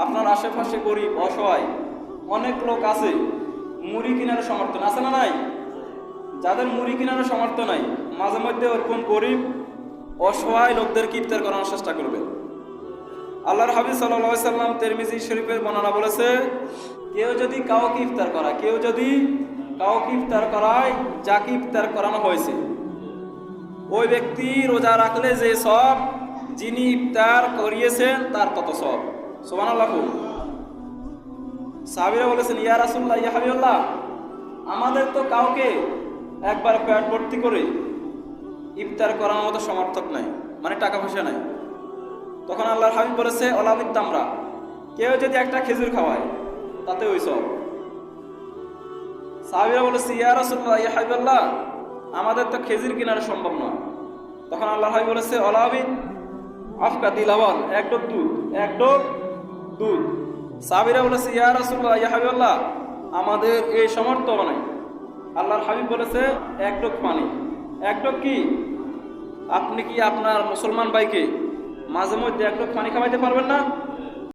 আপনার আশেপাশে গরিব অসহায় অনেক লোক আছে, মুড়ি কেনার সামর্থ্য আছে না নাই? যাদের মুড়ি কেনার সামর্থ্য নাই, মাঝে মধ্যে ওরকম গরিব অসহায় লোকদেরকে ইফতার করানোর চেষ্টা করবে। আল্লাহর হাবিব সাল্লাল্লাহু আলাইহি সাল্লাম তিরমিজি শরীফের বর্ণনা বলেছে, কেউ যদি কাউকে ইফতার করায় যাকে ইফতার করানো হয়েছে, ওই ব্যক্তি রোজা রাখলে যে সব, যিনি ইফতার করিয়েছেন তার তত সব। সুবহানাল্লাহ। সাহাবীরা বলেছেন, ইয়া রাসূলুল্লাহ, ইয়া হাবিবাল্লাহ, আমাদের তো কাউকে একবার পেট ভর্তি করে ইফতার করানোর মতো সমর্থক নাই, মানে টাকা পয়সা নাই। তখন আল্লাহর হাবিব বলেছে, অলাবিত তামরা, কেউ যদি একটা খেজুর খাওয়ায় তাতে ওই সব। সাহাবীরা বলেছে, ইয়া রাসূলুল্লাহ, ইয়া হাবিবাল্লাহ, আমাদের তো খেজুর কেনার সম্ভব না। তখন আল্লাহর হাবিব বলেছে, অলাবিত আফকা দিলাওয়াল, এক ডোক দুধ। সাহাবীরা বলেছে, ইয়া রাসূলুল্লাহ, ইয়া হাবিবাল্লাহ, আমাদের এই সামর্থ্য নাই। আল্লাহর হাবিব বলেছে, এক ডোক পানি। এক ডোক কি? আপনি কি আপনার মুসলমান ভাইকে মাঝে মধ্যে এক ডোক পানি খাওয়াইতে পারবেন না?